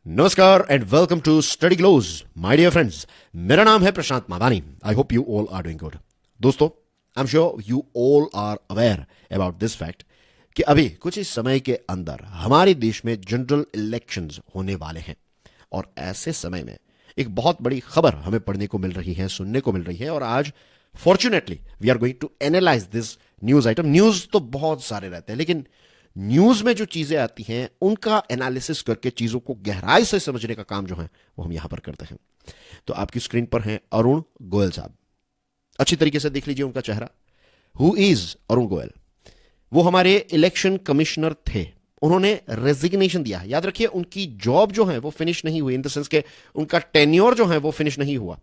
नमस्कार and welcome to study glows my dear friends. मेरा नाम है Prashant Madani. I hope you all are doing good. दोस्तों, I am sure you all are aware about this fact कि अभी कुछ ही समय के अंदर हमारे देश में जनरल इलेक्शंस होने वाले हैं और ऐसे समय में एक बहुत बड़ी खबर हमें पढ़ने को मिल रही है, सुनने को मिल रही है और आज fortunately we are going to analyse this news item. News तो बहुत सारे रहते हैं, लेकिन न्यूज में जो चीजें आती हैं उनका एनालिसिस करके चीजों को गहराई से समझने का काम जो है वो हम यहां पर करते हैं। तो आपकी स्क्रीन पर हैं अरुण गोयल साहब। अच्छी तरीके से देख लीजिए उनका चेहरा। Who is Arun Goyal? वो हमारे इलेक्शन कमिश्नर थे। उन्होंने रेजिग्नेशन दिया है। याद रखिए, उनकी जॉब जो है वो फिनिश नहीं हुई, इन द सेंस के उनका टेन्योर जो है वो फिनिश नहीं हुआ,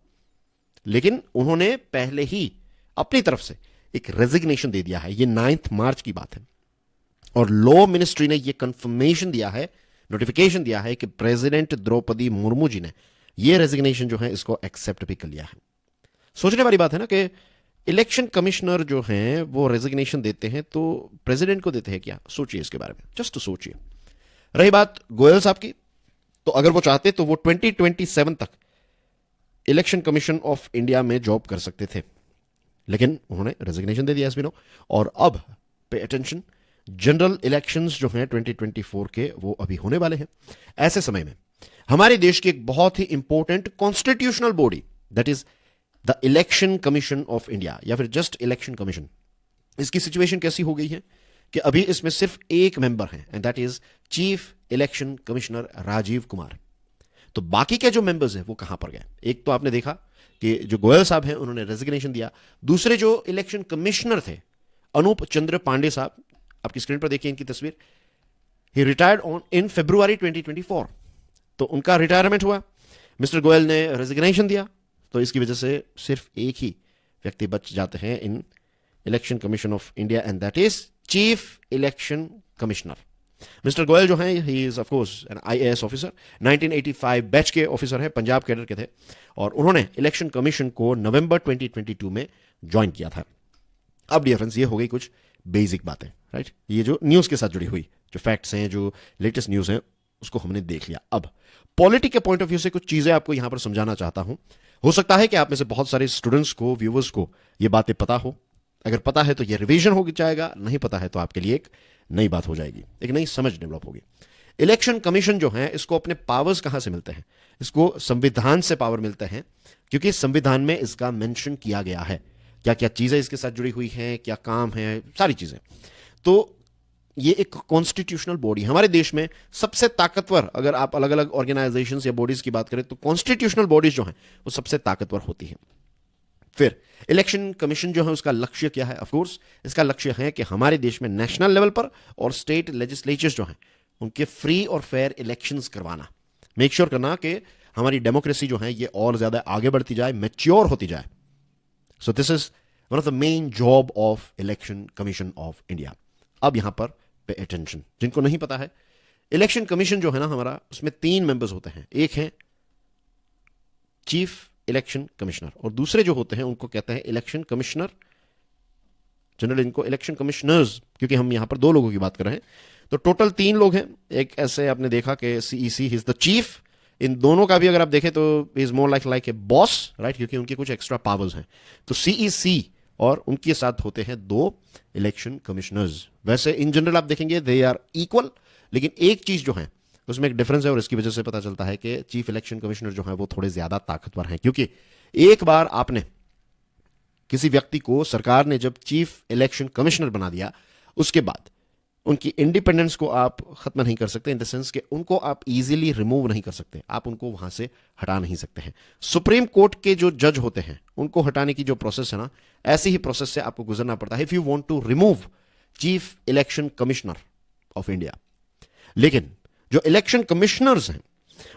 लेकिन उन्होंने पहले ही अपनी तरफ से एक रेजिग्नेशन दे दिया है। ये 9 मार्च की बात है और लॉ मिनिस्ट्री ने यह कंफर्मेशन दिया है, नोटिफिकेशन दिया है कि प्रेसिडेंट द्रौपदी मुर्मू जी ने यह रेजिग्नेशन जो है इसको एक्सेप्ट भी कर लिया है। सोचने वाली बात है ना कि इलेक्शन कमिश्नर जो हैं वो रेजिग्नेशन देते हैं तो प्रेसिडेंट को देते हैं क्या? सोचिए इसके बारे में, जस्ट सोचिए। रही बात गोयल साहब की, तो अगर वो चाहते तो वो 2027 तक इलेक्शन कमीशन ऑफ इंडिया में जॉब कर सकते थे, लेकिन उन्होंने रेजिग्नेशन दे दिया एस वी नो। और अब पे अटेंशन, जनरल इलेक्शंस जो हैं 2024 के वो अभी होने वाले हैं। ऐसे समय में हमारे देश की एक बहुत ही important constitutional body, that is the election commission of India या फिर जस्ट इलेक्शन कमीशन, इसकी सिचुएशन कैसी हो गई है कि अभी इसमें सिर्फ एक मेंबर है and that is chief election commissioner Rajiv Kumar. तो बाकी के जो मेंबर्स हैं वो कहां पर गए? एक तो आपने देखा कि जो गोयल साहब हैं उन्होंने रेजिग्नेशन दिया। दूसरे जो इलेक्शन कमिश्नर थे अनूप चंद्र पांडे साहब, आपकी स्क्रीन पर देखिए इनकी तस्वीर, ही रिटायर्ड ऑन इन फरवरी 2024। तो उनका रिटायरमेंट हुआ, मिस्टर गोयल ने रेजिग्नेशन दिया, तो इसकी वजह से सिर्फ एक ही व्यक्ति बच जाते हैं in election commission of India and that is chief election commissioner. Mister Goyal जो हैं he is of course an IAS officer, 1985 batch के ऑफिसर हैं, पंजाब कैडर के थे और उन्होंने इलेक्शन कमीशन को नवंबर 2022 में ज्वाइन किया था। अब डियर फ्रेंड्स, ये हो गई कुछ बेसिक बातें, राइट? ये जो न्यूज के साथ जुड़ी हुई जो फैक्ट्स हैं, जो लेटेस्ट न्यूज हैं, उसको हमने देख लिया। अब पॉलिटिक्स के पॉइंट ऑफ व्यू से कुछ चीजें आपको यहां पर समझाना चाहता हूं। हो सकता है कि आप में से बहुत सारे स्टूडेंट्स को, व्यूवर्स को ये बातें पता हो। अगर पता है तो ये रिवीजन हो जाएगा, नहीं पता है तो आपके लिए एक नई बात हो जाएगी, एक नई समझ डेवलप होगी। इलेक्शन कमीशन जो है इसको अपने पावर्स कहां से मिलते हैं? इसको संविधान से पावर मिलते हैं, क्योंकि संविधान में इसका मेंशन किया गया है क्या क्या चीजें इसके साथ जुड़ी हुई हैं, क्या काम है, सारी चीजें। तो ये एक कॉन्स्टिट्यूशनल बॉडी हमारे देश में सबसे ताकतवर, अगर आप अलग अलग ऑर्गेनाइजेशंस या बॉडीज की बात करें तो कॉन्स्टिट्यूशनल बॉडीज जो हैं वो सबसे ताकतवर होती हैं। फिर इलेक्शन कमीशन जो है उसका लक्ष्य क्या है? ऑफ कोर्स इसका लक्ष्य है कि हमारे देश में नेशनल लेवल पर और स्टेट लेजिस्लेचर्स जो हैं उनके फ्री और फेयर इलेक्शंस करवाना, मेक श्योर करना कि हमारी डेमोक्रेसी जो है ये और ज्यादा आगे बढ़ती जाए, मैच्योर होती जाए। सो this is one of the main job of election commission of India. अब यहां पर पे अटेंशन, जिनको नहीं पता है, इलेक्शन कमीशन जो है ना हमारा, उसमें 3 मेंबर्स होते हैं। एक है चीफ इलेक्शन कमिश्नर और दूसरे जो होते हैं उनको कहते हैं इलेक्शन कमिश्नर। जनरल इनको इलेक्शन कमिश्नर्स, क्योंकि हम यहां पर 2 लोगों की बात कर रहे हैं, तो टोटल 3 लोग हैं। एक ऐसे आपने देखा कि सीईसी इज द चीफ। इन दोनों का भी अगर आप देखें तो is more like a boss, right, क्योंकि उनके कुछ एक्स्ट्रा पावर्स हैं। तो सीईसी और उनके साथ होते हैं 2 इलेक्शन कमिश्नर्स। वैसे इन जनरल आप देखेंगे दे आर इक्वल, लेकिन एक चीज जो है उसमें एक डिफरेंस है और इसकी वजह से पता चलता है कि चीफ इलेक्शन कमिश्नर जो है वो थोड़े ज्यादा ताकतवर हैं, क्योंकि एक बार आपने किसी व्यक्ति को, सरकार ने जब चीफ इलेक्शन कमिश्नर बना दिया, उसके बाद उनकी इंडिपेंडेंस को आप खत्म नहीं कर सकते, इन द सेंस कि उनको आप इजीली रिमूव नहीं कर सकते, आप उनको वहां से हटा नहीं सकते हैं। सुप्रीम कोर्ट के जो जज होते हैं उनको हटाने की जो प्रोसेस है ना, ऐसी ही प्रोसेस से आपको गुजरना पड़ता है if you want to remove chief election commissioner of India. लेकिन जो इलेक्शन कमिश्नर्स हैं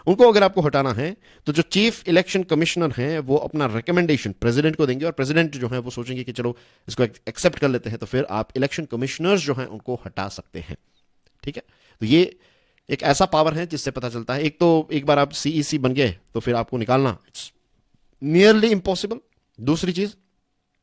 उनको अगर आपको हटाना है तो जो चीफ इलेक्शन कमिश्नर हैं वो अपना रिकमेंडेशन प्रेसिडेंट को देंगे और प्रेसिडेंट जो है वो सोचेंगे कि चलो इसको एक्सेप्ट कर लेते हैं, तो फिर आप इलेक्शन कमिश्नर्स जो हैं उनको हटा सकते हैं। ठीक है, तो ये एक ऐसा पावर है जिससे पता चलता है, एक तो एक बार आप सीईसी बन गए तो फिर आपको निकालना इट्स नियरली इम्पॉसिबल। दूसरी चीज,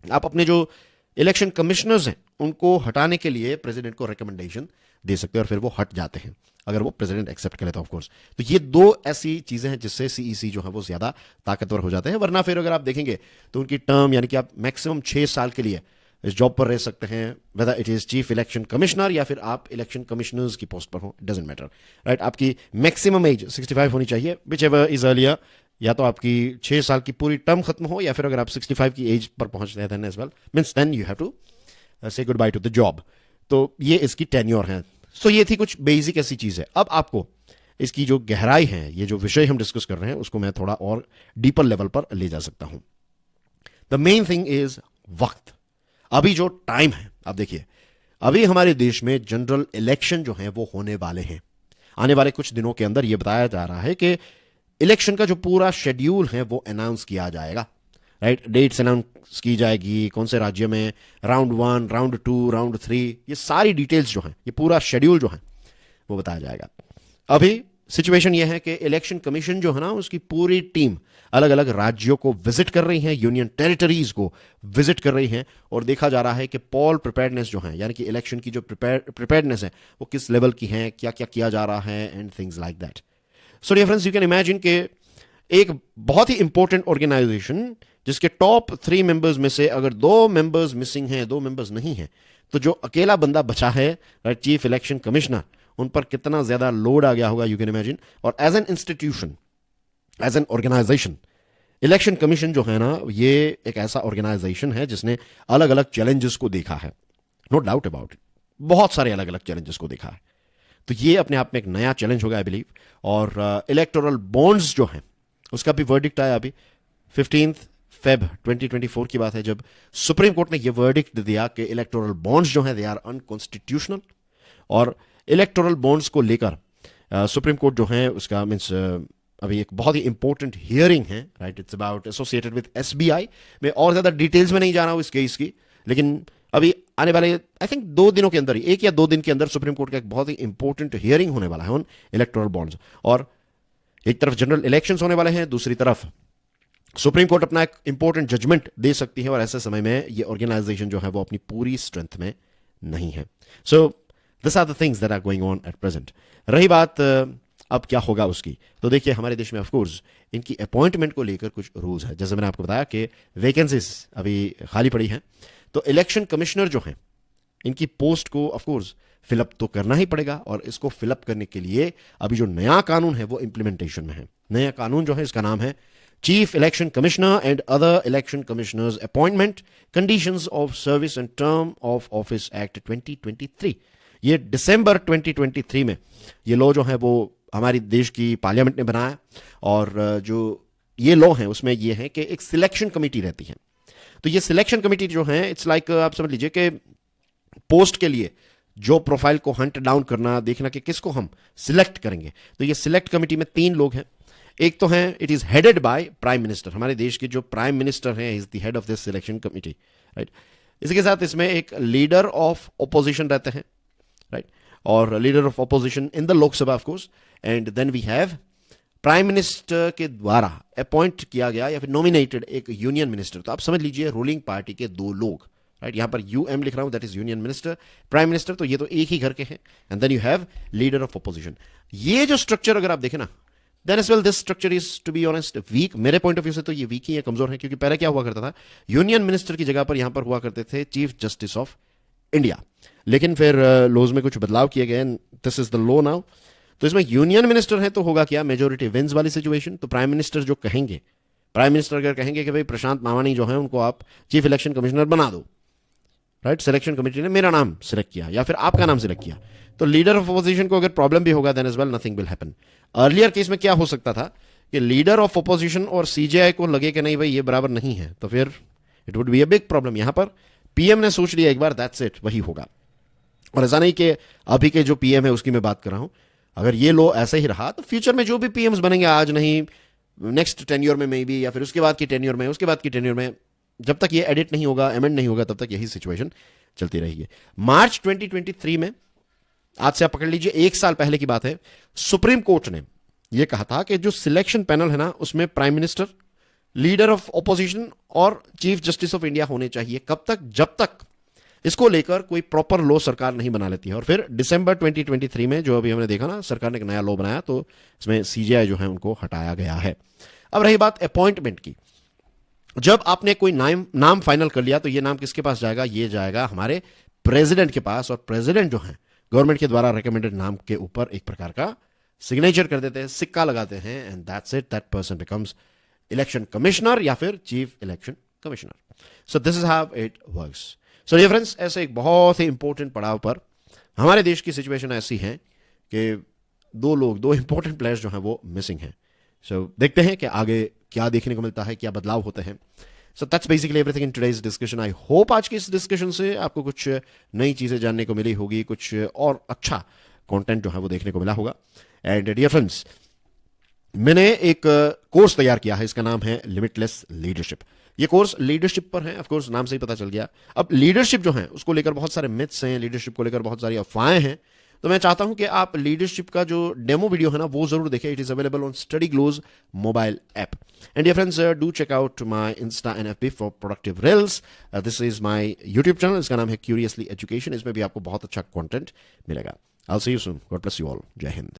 आप अपने जो इलेक्शन कमिश्नर्स हैं उनको हटाने के लिए प्रेसिडेंट को रिकमेंडेशन दे सकते हैं और फिर वो हट जाते हैं अगर वो प्रेसिडेंट एक्सेप्ट करे तो ऑफ कोर्स। तो ये दो ऐसी चीजें हैं जिससे सीईसी जो है वो ज्यादा ताकतवर हो जाते हैं। वरना फिर अगर आप देखेंगे तो उनकी टर्म यानी कि आप मैक्सिमम 6 साल के लिए इस जॉब पर रह सकते हैं, whether it is chief election commissioner या फिर आप इलेक्शन कमिश्नर्स की पोस्ट पर हो, डजंट मैटर, राइट। आपकी मैक्सिमम एज 65 होनी चाहिए, विच एवर इज अर्लियर। या तो आपकी 6 साल की पूरी टर्म खत्म हो या फिर अगर आप 65 की एज पर पहुंचते हैं then as well means then you have to say good bye to the job. तो ये इसकी टेन्योर है। सो ये थी कुछ बेसिक ऐसी चीज है। अब आपको इसकी जो गहराई है, ये जो विषय हम डिस्कस कर रहे हैं उसको मैं थोड़ा और डीपर लेवल पर ले जा सकता हूं। द मेन थिंग इज वक्त। अभी जो टाइम है, आप देखिए अभी हमारे देश में जनरल इलेक्शन जो है वो होने वाले हैं। आने वाले कुछ दिनों के अंदर यह बताया जा रहा है कि इलेक्शन का जो पूरा शेड्यूल है वो अनाउंस किया जाएगा, राइट। डेट्स अनाउंस की जाएगी, कौन से राज्य में राउंड 1, राउंड 2, राउंड 3, ये सारी डिटेल्स जो हैं, ये पूरा शेड्यूल जो है वो बताया जाएगा। अभी सिचुएशन ये है कि इलेक्शन कमीशन जो है ना उसकी पूरी टीम अलग अलग राज्यों को विजिट कर रही है, यूनियन टेरिटरीज को विजिट कर रही है और देखा जा रहा है कि पोल प्रिपेयर्डनेस जो है यानी कि इलेक्शन की जो प्रिपेयर्डनेस है वो किस लेवल की है, क्या क्या किया जा रहा है and things like that. So dear friends, you can imagine के एक बहुत ही इंपॉर्टेंट ऑर्गेनाइजेशन जिसके टॉप 3 मेंबर्स में से अगर 2 मेंबर्स मिसिंग हैं, 2 मेंबर्स नहीं हैं, तो जो अकेला बंदा बचा है चीफ इलेक्शन कमिश्नर, उन पर कितना ज्यादा लोड आ गया होगा, यू कैन इमेजिन। और as an institution, as an organisation, election commission जो है ना ये एक ऐसा ऑर्गेनाइजेशन है जिसने अलग अलग चैलेंजेस को देखा है, नो डाउट अबाउट इट, बहुत सारे अलग अलग चैलेंजेस को देखा है। तो ये अपने आप में एक नया चैलेंज होगा आई बिलीव। और इलेक्टोरल बॉन्ड्स जो हैं उसका भी वर्डिक्ट आया अभी 15 फेब 2024 की बात है जब सुप्रीम कोर्ट ने यह वर्डिक्ट दिया कि इलेक्टोरल बॉन्ड्स जो हैं दे आर अनकॉन्स्टिट्यूशनल। और इलेक्टोरल बॉन्ड्स को लेकर सुप्रीम कोर्ट जो है उसका मीन्स अभी एक बहुत ही इंपॉर्टेंट हियरिंग है, right. It's about associated with SBI. मैं और ज्यादा डिटेल्स में नहीं जा रहा हूं इस केस की, लेकिन अभी आने वाले आई थिंक 2 दिनों के अंदर ही, 1 या 2 दिन के अंदर सुप्रीम कोर्ट का एक बहुत ही इंपॉर्टेंट हियरिंग होने वाला है ऑन इलेक्टोरल बॉन्ड्स। और एक तरफ जनरल इलेक्शंस होने वाले हैं, दूसरी तरफ सुप्रीम कोर्ट अपना एक इंपॉर्टेंट जजमेंट दे सकती है और ऐसे समय में ये ऑर्गेनाइजेशन जो है वो अपनी पूरी स्ट्रेंथ में नहीं है। So this are the things that are going on at present. रही बात अब क्या होगा उसकी, तो देखिए हमारे देश में ऑफकोर्स इनकी अपॉइंटमेंट को लेकर कुछ रूल्स है। जैसे मैंने आपको बताया कि वैकेंसीज अभी खाली पड़ी हैं, तो इलेक्शन कमिश्नर जो हैं इनकी पोस्ट को ऑफकोर्स फिलअप तो करना ही पड़ेगा। और इसको फिलअप करने के लिए अभी जो नया कानून है वो इंप्लीमेंटेशन में है। नया कानून जो है इसका नाम है chief election commissioner and other election commissioners appointment conditions of service and term of office act 2023। ये दिसंबर 2023 में ये लॉ जो है वो हमारी देश की पार्लियामेंट ने बनाया। और जो ये लॉ है उसमें ये है कि एक सिलेक्शन कमेटी रहती है। तो ये सिलेक्शन कमेटी जो है इट्स लाइक आप समझ लीजिए कि पोस्ट के लिए जो प्रोफाइल को हंट डाउन करना, देखना कि किसको हम सिलेक्ट करेंगे। तो ये सिलेक्ट कमेटी में 3 लोग हैं। एक तो है it is headed by prime minister, हमारे देश के जो प्राइम मिनिस्टर हैं is the head of this selection committee, right. इसके साथ इसमें एक लीडर ऑफ ऑपोजिशन रहते हैं, राइट, और leader of opposition in the Lok Sabha of course. And then we have prime minister के द्वारा अपॉइंट किया गया या फिर नॉमिनेटेड एक यूनियन मिनिस्टर। तो आप समझ लीजिए रूलिंग पार्टी के 2 लोग, राइट। यहां पर यूएम लिख रहा हूं, that is union minister, prime minister, तो ये तो एक ही घर के हैं। And then you have leader of opposition. ये जो स्ट्रक्चर अगर आप देखें ना, then as well this structure is to be honest weak. मेरे पॉइंट ऑफ व्यू से तो ये वीक ही है, कमजोर है। क्योंकि पहले क्या हुआ करता था, यूनियन मिनिस्टर की जगह पर यहां पर हुआ करते थे चीफ जस्टिस ऑफ इंडिया। लेकिन फिर लॉज में कुछ बदलाव किए गए, this is the law now. तो इसमें यूनियन मिनिस्टर है तो होगा क्या, मेजोरिटी विंस वाली सिचुएशन। तो प्राइम मिनिस्टर जो कहेंगे, प्राइम मिनिस्टर अगर कहेंगे कि भाई प्रशांत मावानी जो है उनको आप चीफ इलेक्शन कमिश्नर बना दो, राइट, सिलेक्शन कमेटी ने मेरा नाम सिलेक्ट किया या फिर आपका नाम सिलेक्ट किया, तो लीडर ऑफ अपोजिशन को अगर प्रॉब्लम भी होगा then as well nothing will happen. Earlier case में क्या हो सकता था कि लीडर ऑफ अपोजिशन और सीजेआई को लगे कि नहीं भाई ये बराबर नहीं है, तो फिर it would be a big problem. यहां पर पीएम ने सोच लिया एक बार, दैट्स इट, वही होगा। और ऐसा नहीं कि अभी के जो पीएम है उसकी मैं बात कर रहा हूं, अगर ये लो ऐसा ही रहा तो फ्यूचर में जो भी पीएम्स बनेंगे, आज नहीं नेक्स्ट टेन्योर में मे बी, या फिर उसके बाद की टेन्योर में, उसके बाद की टेन्योर में, जब तक ये एडिट नहीं होगा, एमेंड नहीं होगा, तब तक यही सिचुएशन चलती रहेगी। मार्च 2023 में, आज से आप पकड़ लीजिए 1 साल पहले की बात है, सुप्रीम कोर्ट ने यह कहा था कि जो सिलेक्शन पैनल है ना उसमें prime minister, leader of opposition और चीफ जस्टिस ऑफ इंडिया होने चाहिए। कब तक? जब तक इसको लेकर कोई प्रॉपर लॉ सरकार नहीं बना लेती है। और फिर दिसंबर 2023 में जो अभी हमने देखा ना, सरकार ने एक नया लॉ बनाया, तो इसमें सीजेआई जो है उनको हटाया गया है। अब रही बात अपॉइंटमेंट की, जब आपने कोई नाम फाइनल कर लिया तो ये नाम किसके पास जाएगा? ये जाएगा हमारे प्रेसिडेंट के पास, और प्रेसिडेंट जो है गवर्नमेंट के द्वारा रिकमेंडेड नाम के ऊपर एक प्रकार का सिग्नेचर कर देते हैं, सिक्का लगाते हैं, and that's it, that person becomes election commissioner या फिर chief election commissioner. So this is how it works. So dear friends, ऐसे एक बहुत ही इंपॉर्टेंट पड़ाव पर हमारे देश की सिचुएशन ऐसी है कि दो इंपॉर्टेंट प्लेयर्स जो हैं वो मिसिंग हैं। सो देखते हैं कि आगे क्या देखने को मिलता है, क्या बदलाव होते हैं। So that's basically everything in today's discussion. I hope आज की इस डिस्कशन से आपको कुछ नई चीज़ें जानने को मिली होगी, कुछ और अच्छा कंटेंट जो है वो देखने को मिला होगा। एंड डियर फ्रेंड्स, मैंने एक कोर्स तैयार किया है, इसका नाम है लिमिटलेस लीडरशिप। ये कोर्स लीडरशिप पर है, ऑफ कोर्स नाम से ही पता चल गया। अब लीडरशिप जो है उसको लेकर बहुत सारे मिथ्स हैं, लीडरशिप को लेकर बहुत सारी अफवाहें हैं। तो मैं चाहता हूं कि आप लीडरशिप का जो डेमो वीडियो है ना वो जरूर देखें। It is available on study glows mobile app. And dear friends, do check out my Insta and FB for productive reels. This is my YouTube channel, इसका नाम है क्यूरियसली एजुकेशन। इसमें भी आपको बहुत अच्छा कंटेंट मिलेगा। I will see you soon. God bless you all. जय हिंद।